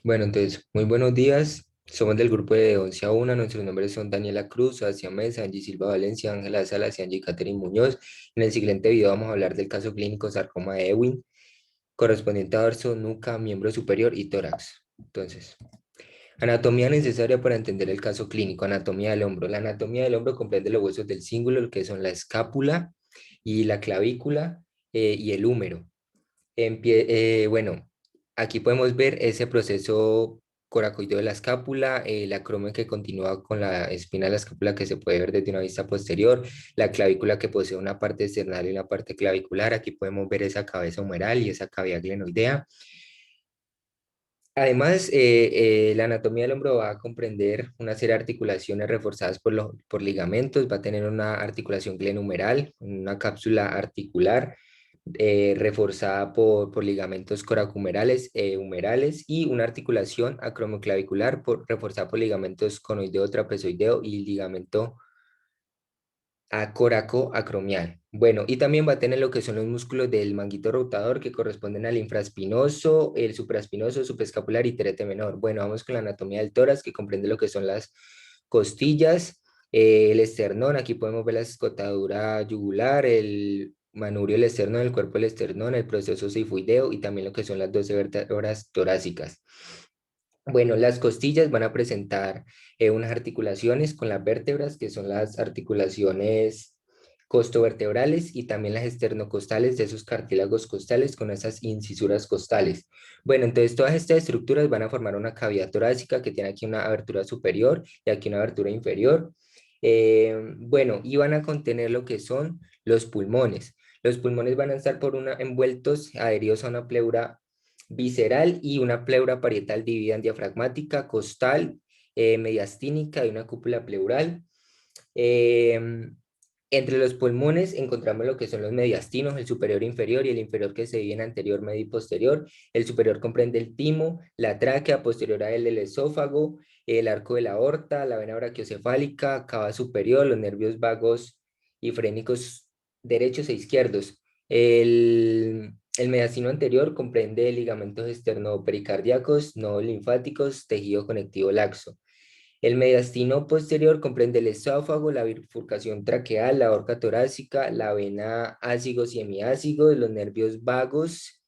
Bueno, entonces, muy buenos días. Somos del grupo de 11 a 1. Nuestros nombres son Daniela Cruz, Sebastián Mesa, Angie Silva Valencia, Ángela Salas y Angie Catherine Muñoz. En el siguiente video vamos a hablar del caso clínico sarcoma de Ewing, correspondiente a dorso, nuca, miembro superior y tórax. Entonces, anatomía necesaria para entender el caso clínico. Anatomía del hombro. La anatomía del hombro comprende los huesos del cíngulo, lo que son la escápula y la clavícula y el húmero. Bueno, aquí podemos ver ese proceso coracoideo de la escápula, el acromion que continúa con la espina de la escápula que se puede ver desde una vista posterior, la clavícula que posee una parte external y una parte clavicular. Aquí podemos ver esa cabeza humeral y esa cavidad glenoidea. Además, la anatomía del hombro va a comprender una serie de articulaciones reforzadas por ligamentos, va a tener una articulación glenumeral, una cápsula articular reforzada por ligamentos coracohumerales, humerales y una articulación acromioclavicular reforzada por ligamentos conoideo, trapezoideo y ligamento acoracoacromial. Bueno, y también va a tener lo que son los músculos del manguito rotador que corresponden al infraespinoso, el supraespinoso, subescapular y terete menor. Bueno, vamos con la anatomía del tórax que comprende lo que son las costillas, el esternón, aquí podemos ver la escotadura yugular, el manubrio del esternón, el cuerpo del esternón, el proceso sifoideo y también lo que son las 12 vértebras torácicas. Bueno, las costillas van a presentar unas articulaciones con las vértebras, que son las articulaciones costovertebrales y también las esternocostales de esos cartílagos costales con esas incisuras costales. Bueno, entonces todas estas estructuras van a formar una cavidad torácica que tiene aquí una abertura superior y aquí una abertura inferior. Bueno, y van a contener lo que son los pulmones. Los pulmones van a estar envueltos, adheridos a una pleura visceral y una pleura parietal dividida en diafragmática, costal, mediastínica y una cúpula pleural. Eh, Entre los pulmones encontramos lo que son los mediastinos, el superior e inferior y el inferior que se divide en anterior, medio y posterior. El superior comprende el timo, la tráquea, posterior a él el esófago, el arco de la aorta, la vena brachiocefálica, cava superior, los nervios vagos y frénicos derechos e izquierdos. El mediastino anterior comprende ligamentos esternopericardiacos, nodos linfáticos, tejido conectivo laxo. El mediastino posterior comprende el esófago, la bifurcación traqueal, la aorta torácica, la vena ácigos y hemiácigos, los nervios vagos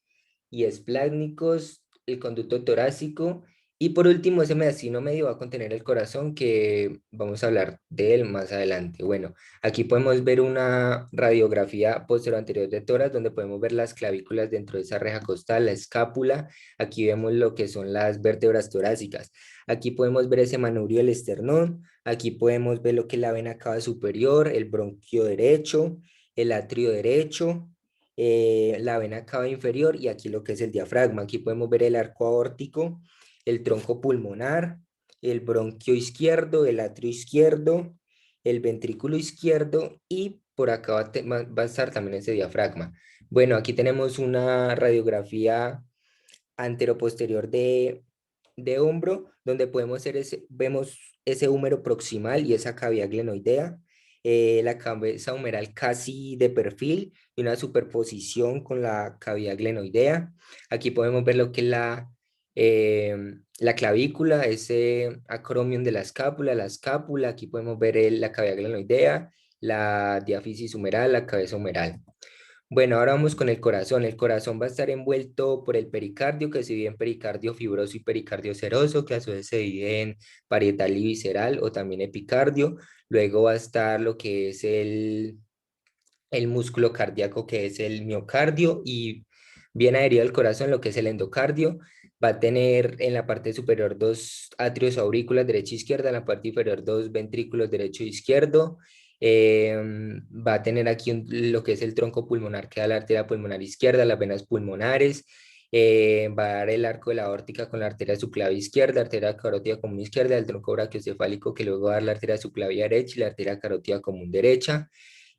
y esplácnicos, el conducto torácico y por último ese mediastino medio va a contener el corazón que vamos a hablar de él más adelante. Bueno, aquí podemos ver una radiografía posterior anterior de tórax donde podemos ver las clavículas dentro de esa reja costal, la escápula, aquí vemos lo que son las vértebras torácicas. Aquí podemos ver ese manubrio del esternón, aquí podemos ver lo que es la vena cava superior, el bronquio derecho, el atrio derecho, la vena cava inferior y aquí lo que es el diafragma. Aquí podemos ver el arco aórtico, el tronco pulmonar, el bronquio izquierdo, el atrio izquierdo, el ventrículo izquierdo y por acá va a estar también ese diafragma. Bueno, aquí tenemos una radiografía anteroposterior de hombro, donde vemos ese húmero proximal y esa cavidad glenoidea, la cabeza humeral casi de perfil y una superposición con la cavidad glenoidea. Aquí podemos ver lo que es la clavícula, ese acromion de la escápula, aquí podemos ver la cavidad glenoidea, la diáfisis humeral, la cabeza humeral. Bueno, ahora vamos con el corazón. El corazón va a estar envuelto por el pericardio, que se divide en pericardio fibroso y pericardio seroso, que a su vez se divide en parietal y visceral o también epicardio. Luego va a estar lo que es el músculo cardíaco, que es el miocardio, y bien adherido al corazón, lo que es el endocardio. Va a tener en la parte superior dos atrios aurículas, derecha e izquierda, en la parte inferior dos ventrículos, derecho e izquierdo. Va a tener aquí lo que es el tronco pulmonar, que da la arteria pulmonar izquierda, las venas pulmonares. Va a dar el arco de la aórtica con la arteria subclavia izquierda, arteria carótida común izquierda, el tronco brachiocefálico que luego va a dar la arteria subclavia derecha y la arteria carótida común derecha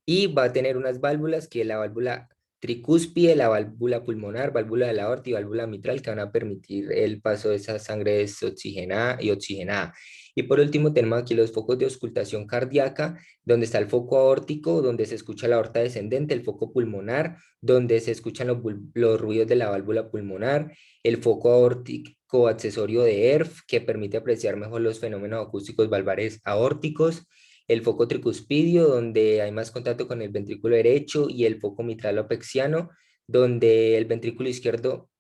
y va a tener unas válvulas que es la válvula tricúspide, la válvula pulmonar, válvula de la aorta y válvula mitral que van a permitir el paso de esa sangre desoxigenada y oxigenada. Y por último tenemos aquí los focos de auscultación cardíaca, donde está el foco aórtico, donde se escucha la aorta descendente, el foco pulmonar, donde se escuchan los ruidos de la válvula pulmonar, el foco coaccesorio de ERF que permite apreciar mejor los fenómenos acústicos valvares aórticos, el foco tricuspidio, donde hay más contacto con el ventrículo derecho, y el foco mitral apexiano, donde el ventrículo izquierdo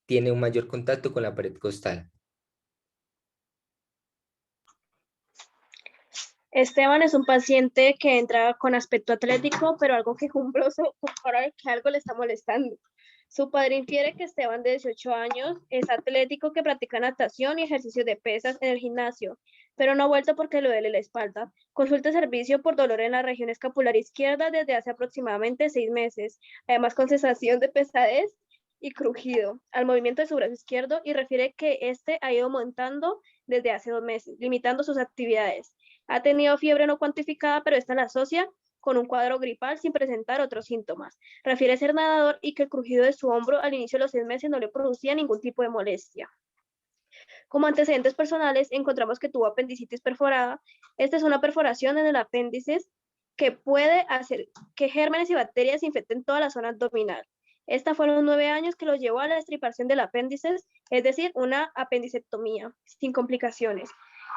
tiene un mayor contacto con la pared costal. Esteban es un paciente que entra con aspecto atlético, pero algo quejumbroso para que algo le está molestando. Su padre infiere que Esteban, de 18 años, es atlético, que practica natación y ejercicio de pesas en el gimnasio, pero no ha vuelto porque le duele la espalda. Consulta servicio por dolor en la región escapular izquierda desde hace aproximadamente 6 meses, además con sensación de pesadez y crujido al movimiento de su brazo izquierdo, y refiere que este ha ido aumentando desde hace 2 meses, limitando sus actividades. Ha tenido fiebre no cuantificada, pero esta la asocia con un cuadro gripal sin presentar otros síntomas. Refiere ser nadador y que el crujido de su hombro al inicio de los 6 meses no le producía ningún tipo de molestia. Como antecedentes personales, encontramos que tuvo apendicitis perforada. Esta es una perforación en el apéndice que puede hacer que gérmenes y bacterias infecten toda la zona abdominal. Esta fueron 9 años que lo llevó a la extirpación del apéndice, es decir, una apendicectomía sin complicaciones.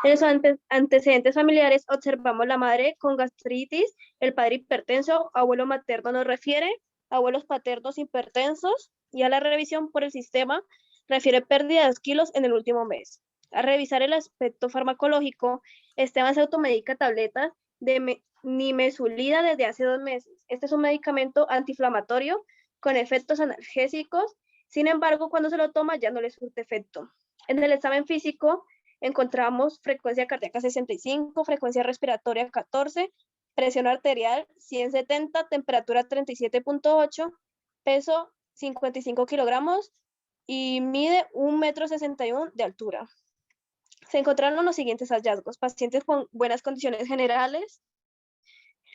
En los antecedentes familiares observamos la madre con gastritis, el padre hipertenso, abuelo materno nos refiere, abuelos paternos hipertensos, y a la revisión por el sistema refiere pérdida de 2 kilos en el último mes. A revisar el aspecto farmacológico, Esteban se automedica tabletas de nimesulida desde hace 2 meses. Este es un medicamento antiinflamatorio con efectos analgésicos. Sin embargo, cuando se lo toma ya no le surte efecto. En el examen físico encontramos frecuencia cardíaca 65, frecuencia respiratoria 14, presión arterial 170, temperatura 37.8, peso 55 kilogramos y mide 1,61 m de altura. Se encontraron los siguientes hallazgos: pacientes con buenas condiciones generales,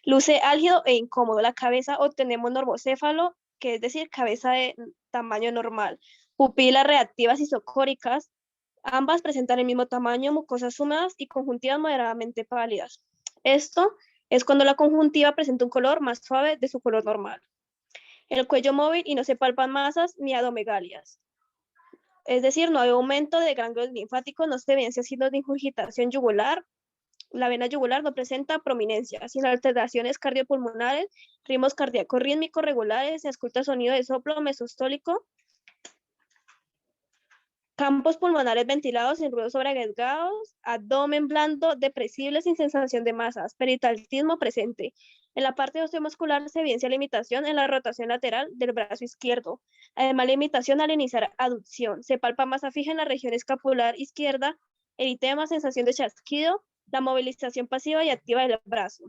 luce álgido e incómodo. La cabeza obtenemos normocéfalo, que es decir, cabeza de tamaño normal. Pupilas reactivas isocóricas, ambas presentan el mismo tamaño, mucosas húmedas y conjuntivas moderadamente pálidas. Esto es cuando la conjuntiva presenta un color más suave de su color normal. El cuello móvil y no se palpan masas ni adomegalias. Es decir, no hay aumento de ganglios linfáticos, no se evidencia signos de ingurgitación yugular. La vena yugular no presenta prominencia, sin alteraciones cardiopulmonares, ritmos cardíacos rítmicos regulares, se escucha sonido de soplo mesostólico, campos pulmonares ventilados sin ruidos sobreagregados, abdomen blando, depresible sin sensación de masas, peritalismo presente. En la parte osteomuscular se evidencia limitación en la rotación lateral del brazo izquierdo. Además, limitación al iniciar aducción. Se palpa masa fija en la región escapular izquierda, eritema, sensación de chasquido, la movilización pasiva y activa del brazo.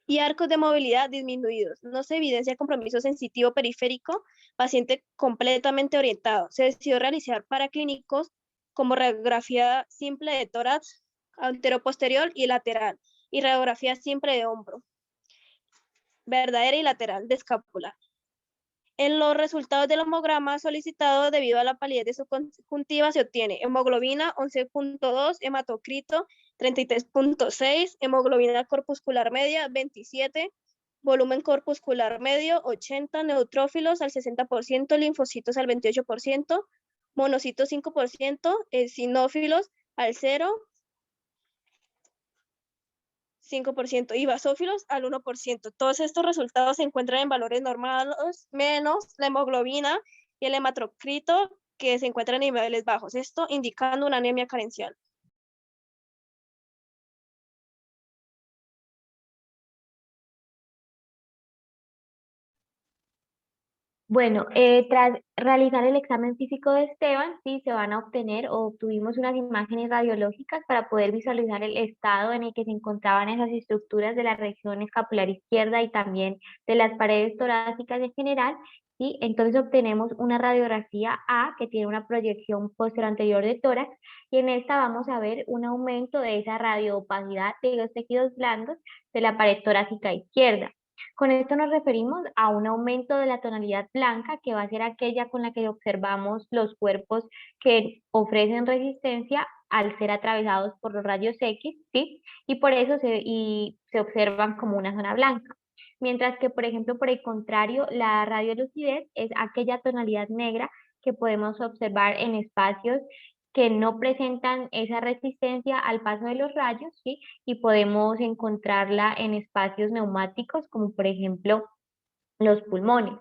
Y arcos de movilidad disminuidos. No se evidencia compromiso sensitivo periférico, paciente completamente orientado. Se decidió realizar paraclínicos como radiografía simple de tórax, anteroposterior y lateral, y radiografía simple de hombro, verdadera y lateral de escápula. En los resultados del hemograma solicitado, debido a la palidez de su conjuntiva, se obtiene hemoglobina 11.2, hematocrito 33.6, hemoglobina corpuscular media 27, volumen corpuscular medio 80, neutrófilos al 60%, linfocitos al 28%, monocitos 5%, eosinófilos al 0, 5%, y basófilos al 1%. Todos estos resultados se encuentran en valores normales, menos la hemoglobina y el hematocrito, que se encuentran en niveles bajos, esto indicando una anemia carencial. Bueno, tras realizar el examen físico de Esteban, sí, se van a obtener o obtuvimos unas imágenes radiológicas para poder visualizar el estado en el que se encontraban esas estructuras de la región escapular izquierda y también de las paredes torácicas en general. Sí, entonces obtenemos una radiografía A que tiene una proyección posterior de tórax, y en esta vamos a ver un aumento de esa radioopacidad de los tejidos blandos de la pared torácica izquierda. Con esto nos referimos a un aumento de la tonalidad blanca, que va a ser aquella con la que observamos los cuerpos que ofrecen resistencia al ser atravesados por los rayos X, ¿sí? Y por eso se observan como una zona blanca. Mientras que, por ejemplo, por el contrario, la radiolucidez es aquella tonalidad negra que podemos observar en espacios que no presentan esa resistencia al paso de los rayos, ¿sí? Y podemos encontrarla en espacios neumáticos, como por ejemplo los pulmones.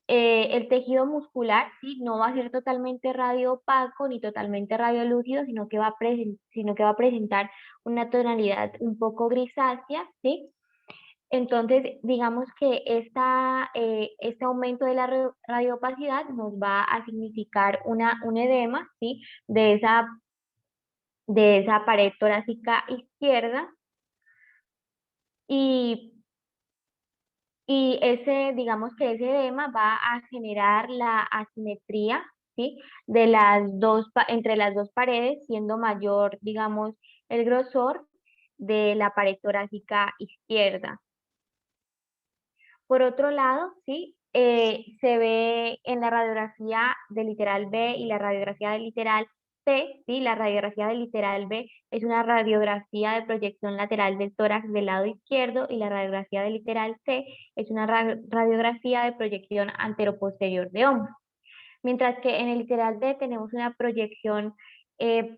El tejido muscular, sí, no va a ser totalmente radioopaco ni totalmente radiolúcido, sino que va a presentar una tonalidad un poco grisácea, ¿sí? Entonces, digamos que este aumento de la radiopacidad nos va a significar un edema, ¿sí? De esa pared torácica izquierda y, digamos que ese edema va a generar la asimetría, ¿sí? Entre las dos paredes, siendo mayor, digamos, el grosor de la pared torácica izquierda. Por otro lado, sí, se ve en la radiografía del literal B y la radiografía del literal C, sí, la radiografía del literal B es una radiografía de proyección lateral del tórax del lado izquierdo y la radiografía del literal C es una radiografía de proyección anteroposterior de hombro. Mientras que en el literal D tenemos una proyección eh,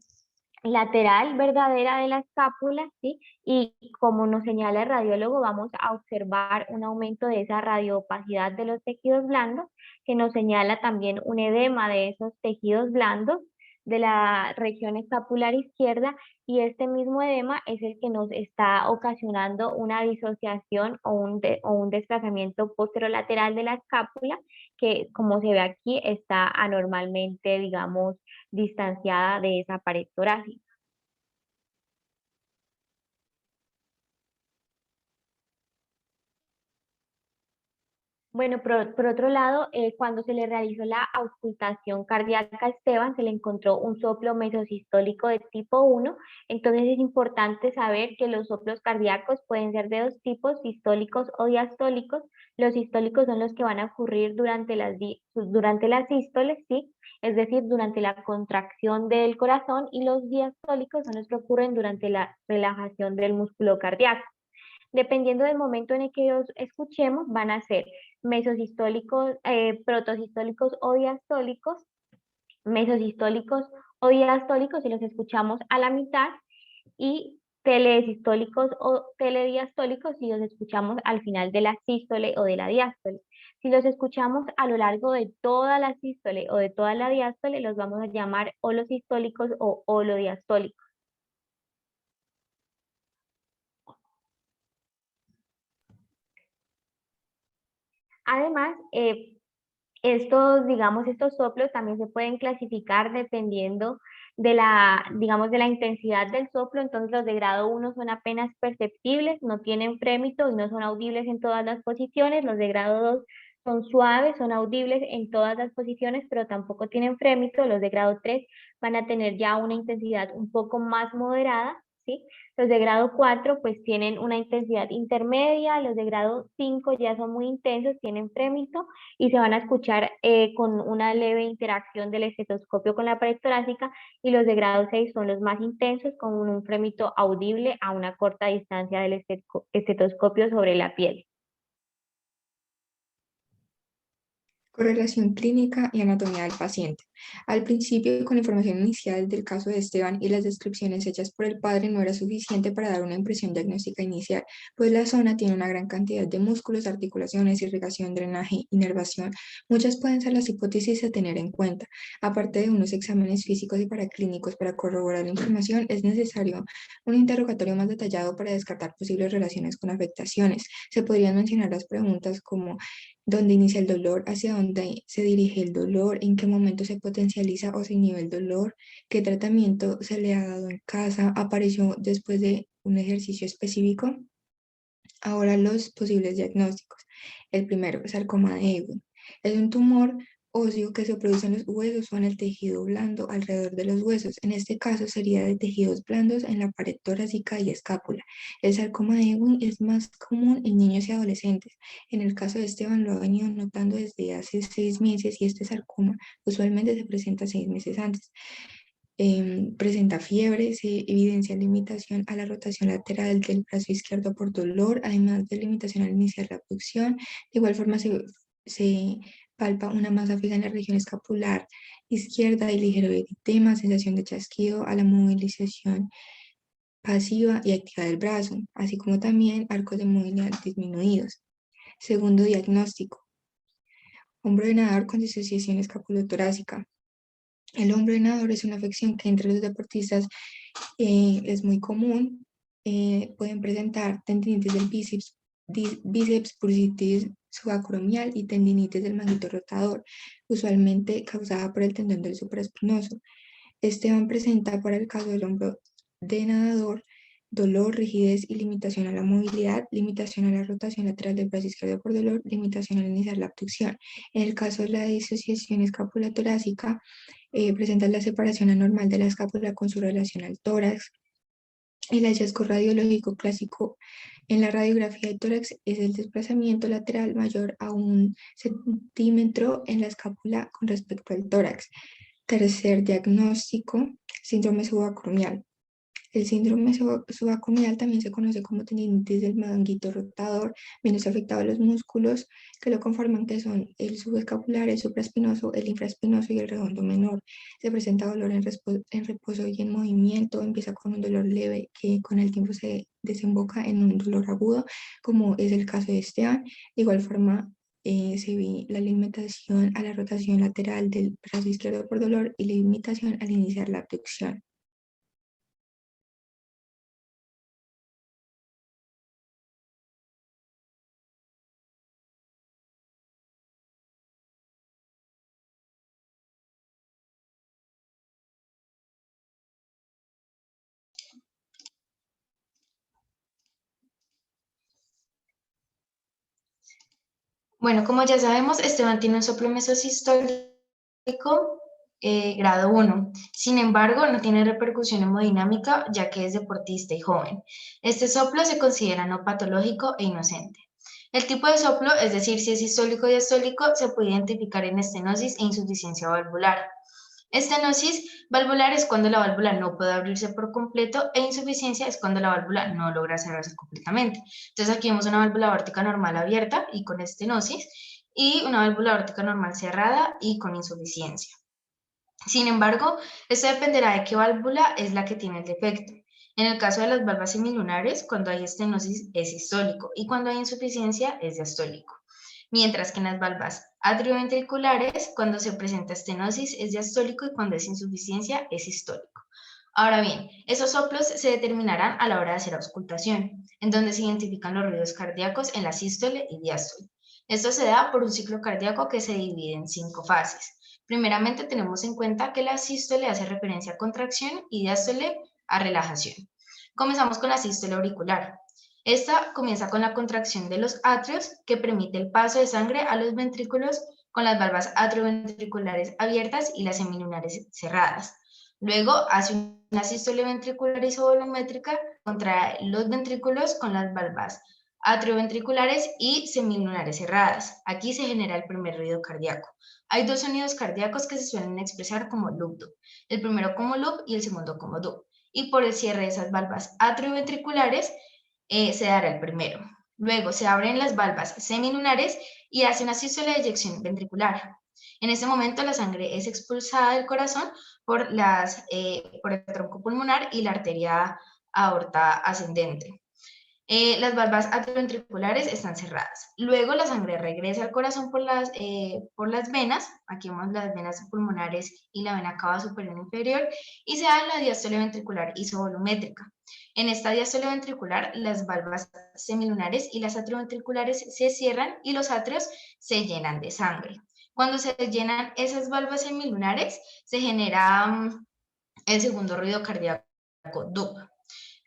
lateral verdadera de la escápula, ¿sí? Y como nos señala el radiólogo, vamos a observar un aumento de esa radioopacidad de los tejidos blandos, que nos señala también un edema de esos tejidos blandos de la región escapular izquierda, y este mismo edema es el que nos está ocasionando una disociación o un desplazamiento posterolateral de la escápula, que como se ve aquí está anormalmente, digamos, distanciada de esa pared torácica. Bueno, por otro lado, cuando se le realizó la auscultación cardíaca a Esteban, se le encontró un soplo mesosistólico de tipo 1. Entonces es importante saber que los soplos cardíacos pueden ser de dos tipos, sistólicos o diastólicos. Los sistólicos son los que van a ocurrir durante durante las sístoles, ¿sí? Es decir, durante la contracción del corazón, y los diastólicos son los que ocurren durante la relajación del músculo cardíaco. Dependiendo del momento en el que los escuchemos, van a ser mesosistólicos, protosistólicos o diastólicos, mesosistólicos o diastólicos si los escuchamos a la mitad, y telesistólicos o telediastólicos si los escuchamos al final de la sístole o de la diástole. Si los escuchamos a lo largo de toda la sístole o de toda la diástole, los vamos a llamar holosistólicos o holodiastólicos. Además, estos soplos también se pueden clasificar dependiendo digamos, de la intensidad del soplo. Entonces los de grado 1 son apenas perceptibles, no tienen frémito y no son audibles en todas las posiciones. Los de grado 2 son suaves, son audibles en todas las posiciones, pero tampoco tienen frémito. Los de grado 3 van a tener ya una intensidad un poco más moderada, ¿sí? Los de grado 4 pues tienen una intensidad intermedia, los de grado 5 ya son muy intensos, tienen frémito y se van a escuchar con una leve interacción del estetoscopio con la pared torácica, y los de grado 6 son los más intensos con un frémito audible a una corta distancia del estetoscopio sobre la piel. Correlación clínica y anatomía del paciente. Al principio, con la información inicial del caso de Esteban y las descripciones hechas por el padre, no era suficiente para dar una impresión diagnóstica inicial, pues la zona tiene una gran cantidad de músculos, articulaciones, irrigación, drenaje, inervación. Muchas pueden ser las hipótesis a tener en cuenta. Aparte de unos exámenes físicos y paraclínicos para corroborar la información, es necesario un interrogatorio más detallado para descartar posibles relaciones con afectaciones. Se podrían mencionar las preguntas como: ¿dónde inicia el dolor? ¿Hacia dónde se dirige el dolor? ¿En qué momento se potencializa o se inhibe el dolor? ¿Qué tratamiento se le ha dado en casa? ¿Apareció después de un ejercicio específico? Ahora los posibles diagnósticos. El primero, sarcoma de Ewing. Es un tumor óseo que se produce en los huesos o en el tejido blando alrededor de los huesos. En este caso sería de tejidos blandos en la pared torácica y escápula. El sarcoma de Ewing es más común en niños y adolescentes. En el caso de Esteban lo ha venido notando desde hace 6 meses, y este sarcoma usualmente se presenta 6 meses antes. Presenta fiebre, se evidencia limitación a la rotación lateral del brazo izquierdo por dolor, además de limitación al iniciar la abducción. De igual forma se palpa una masa fija en la región escapular izquierda y ligero eritema, sensación de chasquido a la movilización pasiva y activa del brazo, así como también arcos de movilidad disminuidos. Segundo diagnóstico, hombro de nadador con disociación escapulotorácica. El hombro de nadador es una afección que entre los deportistas es muy común. Pueden presentar tendinitis del bíceps, bursitis subacromial y tendinitis del manguito rotador, usualmente causada por el tendón del supraespinoso. Esteban presenta para el caso del hombro de nadador dolor, rigidez y limitación a la movilidad, limitación a la rotación lateral del brazo izquierdo por dolor, limitación al iniciar la abducción. En el caso de la disociación escapulotorácica, presenta la separación anormal de la escápula con su relación al tórax. El hallazgo radiológico clásico en la radiografía de tórax es el desplazamiento lateral mayor a 1 centímetro en la escápula con respecto al tórax. Tercer diagnóstico, síndrome subacromial. El síndrome subacromial también se conoce como tendinitis del manguito rotador, menos afectado a los músculos que lo conforman, que son el subescapular, el supraespinoso, el infraespinoso y el redondo menor. Se presenta dolor en reposo y en movimiento, empieza con un dolor leve que con el tiempo se desemboca en un dolor agudo, como es el caso de Esteban. De igual forma, se ve la limitación a la rotación lateral del brazo izquierdo por dolor y la limitación al iniciar la abducción. Bueno, como ya sabemos, Esteban tiene un soplo mesosistólico grado 1. Sin embargo, no tiene repercusión hemodinámica ya que es deportista y joven. Este soplo se considera no patológico e inocente. El tipo de soplo, es decir, si es sistólico y diastólico, se puede identificar en estenosis e insuficiencia valvular. Estenosis valvular es cuando la válvula no puede abrirse por completo e insuficiencia es cuando la válvula no logra cerrarse completamente. Entonces aquí vemos una válvula aórtica normal abierta y con estenosis y una válvula aórtica normal cerrada y con insuficiencia. Sin embargo, esto dependerá de qué válvula es la que tiene el defecto. En el caso de las valvas semilunares, cuando hay estenosis es sistólico y cuando hay insuficiencia es diastólico. Mientras que en las valvas atrioventriculares, cuando se presenta estenosis es diastólico y cuando es insuficiencia es sistólico. Ahora bien, esos soplos se determinarán a la hora de hacer auscultación, en donde se identifican los ruidos cardíacos en la sístole y diástole. Esto se da por un ciclo cardíaco que se divide en 5 fases. Primeramente tenemos en cuenta que la sístole hace referencia a contracción y diástole a relajación. Comenzamos con la sístole auricular. Esta comienza con la contracción de los atrios que permite el paso de sangre a los ventrículos con las valvas atrioventriculares abiertas y las semilunares cerradas. Luego hace una sístole ventricular isovolumétrica contra los ventrículos con las valvas atrioventriculares y semilunares cerradas. Aquí se genera el primer ruido cardíaco. Hay 2 sonidos cardíacos que se suelen expresar como loop-do, el primero como loop y el segundo como do. Y por el cierre de esas valvas atrioventriculares se dará el primero. Luego se abren las valvas semilunares y hace una sístole de eyección ventricular. En ese momento la sangre es expulsada del corazón por el tronco pulmonar y la arteria aorta ascendente. Las valvas atrioventriculares están cerradas. Luego la sangre regresa al corazón por las venas, aquí vemos las venas pulmonares y la vena cava superior e inferior, y se da la diástole ventricular isovolumétrica. En esta diástole ventricular, las valvas semilunares y las atrioventriculares se cierran y los atrios se llenan de sangre. Cuando se llenan esas valvas semilunares, se genera el segundo ruido cardíaco, DUP.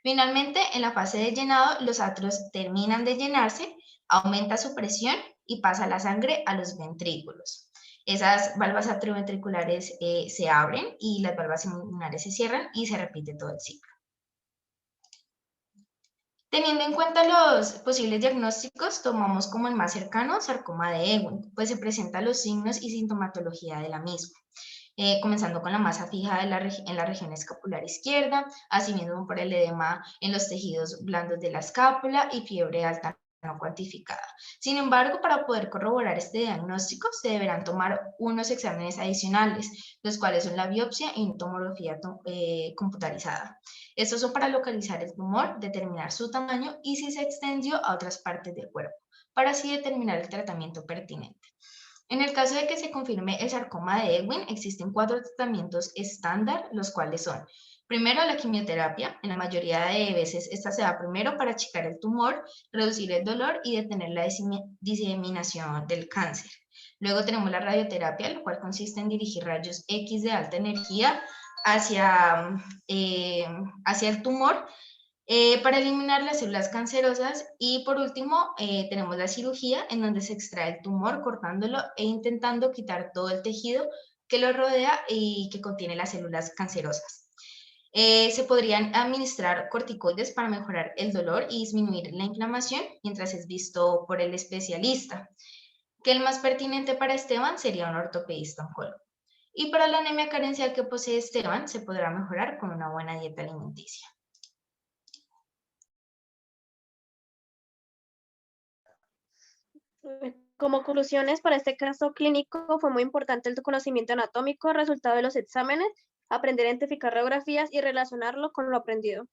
Finalmente, en la fase de llenado, los atrios terminan de llenarse, aumenta su presión y pasa la sangre a los ventrículos. Esas valvas atrioventriculares se abren y las valvas semilunares se cierran y se repite todo el ciclo. Teniendo en cuenta los posibles diagnósticos, tomamos como el más cercano sarcoma de Ewing, pues se presentan los signos y sintomatología de la misma. Comenzando con la masa fija en la región escapular izquierda, así mismo por el edema en los tejidos blandos de la escápula y fiebre alta no cuantificada. Sin embargo, para poder corroborar este diagnóstico, se deberán tomar unos exámenes adicionales, los cuales son la biopsia y una tomografía computarizada. Estos son para localizar el tumor, determinar su tamaño y si se extendió a otras partes del cuerpo, para así determinar el tratamiento pertinente. En el caso de que se confirme el sarcoma de Ewing, existen 4 tratamientos estándar, los cuales son: primero, la quimioterapia. En la mayoría de veces esta se da primero para achicar el tumor, reducir el dolor y detener la diseminación del cáncer. Luego tenemos la radioterapia, la cual consiste en dirigir rayos X de alta energía hacia el tumor para eliminar las células cancerosas. Y por último, tenemos la cirugía, en donde se extrae el tumor cortándolo e intentando quitar todo el tejido que lo rodea y que contiene las células cancerosas. Se podrían administrar corticoides para mejorar el dolor y disminuir la inflamación mientras es visto por el especialista, que el más pertinente para Esteban sería un ortopedista oncólogo. Y para la anemia carencial que posee Esteban, se podrá mejorar con una buena dieta alimenticia. Como conclusiones para este caso clínico, fue muy importante el conocimiento anatómico, resultado de los exámenes, aprender a identificar radiografías y relacionarlo con lo aprendido.